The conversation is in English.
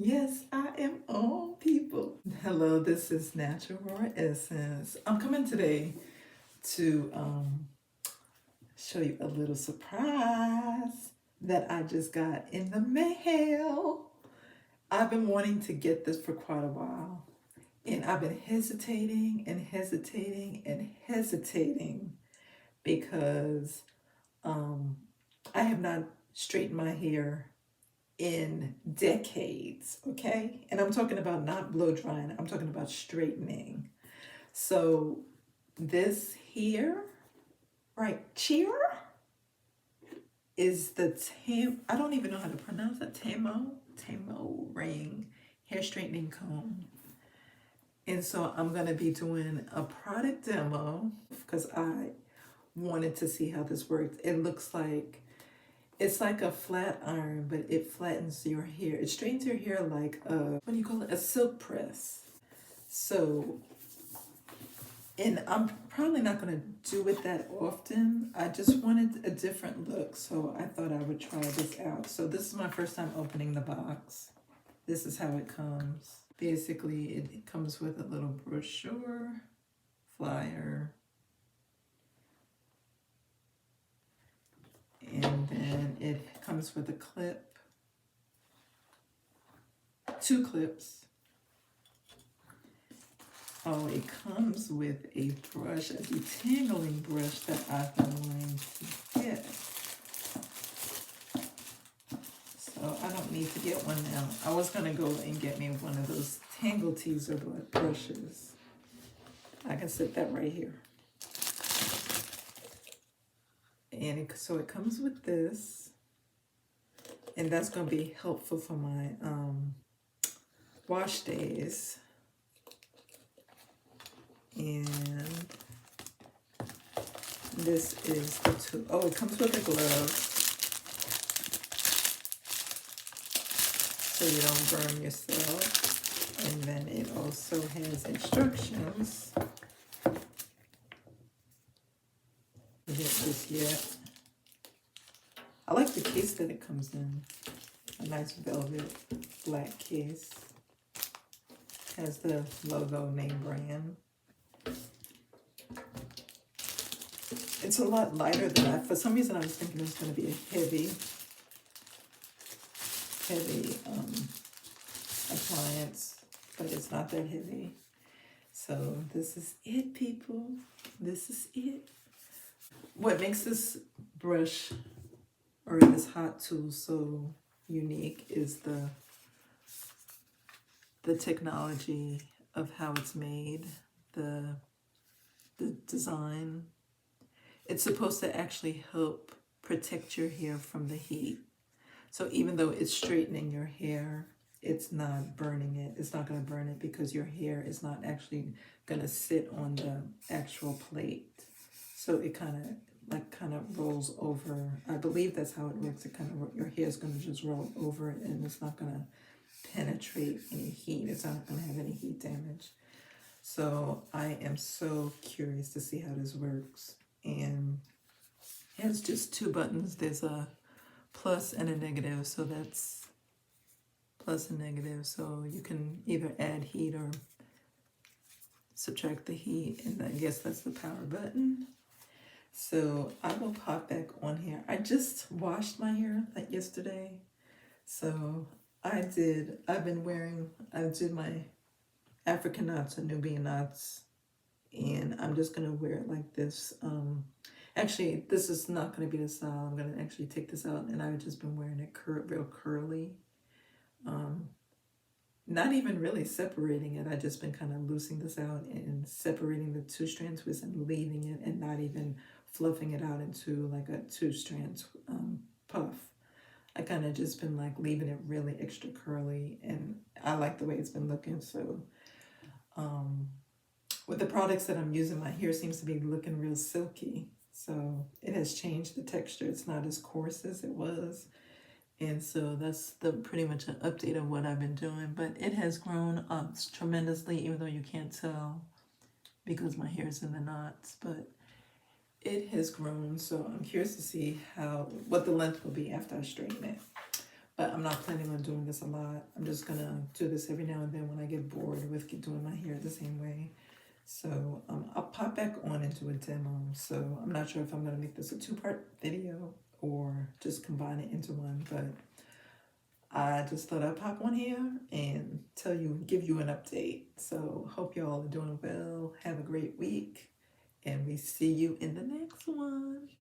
Yes, I am on, people. Hello, this is Natural Raw Essence. I'm coming today to show you a little surprise that I just got in the mail. I've been wanting to get this for quite a while, and I've been hesitating and hesitating and hesitating because um, I have not straightened my hair in decades, okay? And I'm talking about not blow drying, I'm talking about straightening. So this here, right here, is the I don't even know how to pronounce it, Tymo ring hair straightening comb. And so I'm gonna be doing a product demo because I wanted to see how this works. It looks like it's like a flat iron, but it flattens your hair. It straightens your hair like a, what do you call it? A silk press. So, and I'm probably not going to do it that often. I just wanted a different look, so I thought I would try this out. So this is my first time opening the box. This is how it comes. Basically, it comes with a little brochure, flyer, and then it comes with a clip, two clips. Oh, it comes with a brush, a detangling brush that I've been wanting to get. So I don't need to get one now. I was gonna go and get me one of those tangle teaser brushes. I can set that right here. And so it comes with this, and that's gonna be helpful for my wash days. And this is the tool. Oh, it comes with a glove, so you don't burn yourself. And then it also has instructions. You get this yet. I like the case that it comes in. A nice velvet black case. Has the logo, name brand. It's a lot lighter than that. For some reason I was thinking it was going to be a heavy appliance, but it's not that heavy. So this is it, people. This is it. What makes this brush or this hot tool so unique is the technology of how it's made, the design. It's supposed to actually help protect your hair from the heat. So even though it's straightening your hair, it's not burning it. It's not going to burn it because your hair is not actually going to sit on the actual plate. So it kind of rolls over. I believe that's how it works. It kind of, your hair is going to just roll over it, and it's not going to penetrate any heat. It's not going to have any heat damage. So I am so curious to see how this works. And it has just two buttons. There's a plus and a negative, so that's plus and negative. So you can either add heat or subtract the heat, and I guess that's the power button. So I will pop back on here. I just washed my hair like yesterday. So I did my African knots and Nubian knots, and I'm just gonna wear it like this. Actually, this is not gonna be the style. I'm gonna actually take this out, and I've just been wearing it real curly. Not even really separating it. I just been kind of loosening this out and separating the two strand twists and leaving it, and not even fluffing it out into like a two strand puff. I kind of just been like leaving it really extra curly, and I like the way it's been looking. So with the products that I'm using, my hair seems to be looking real silky. So it has changed the texture. It's not as coarse as it was. And so that's pretty much an update of what I've been doing. But it has grown up tremendously, even though you can't tell because my hair is in the knots. But it has grown, so I'm curious to see what the length will be after I straighten it. But I'm not planning on doing this a lot. I'm just gonna do this every now and then when I get bored with doing my hair the same way. So I'll pop back on into a demo. So I'm not sure if I'm gonna make this a two-part video or just combine it into one, but I just thought I'd pop on here and give you an update. So hope y'all are doing well. Have a great week, and we see you in the next one.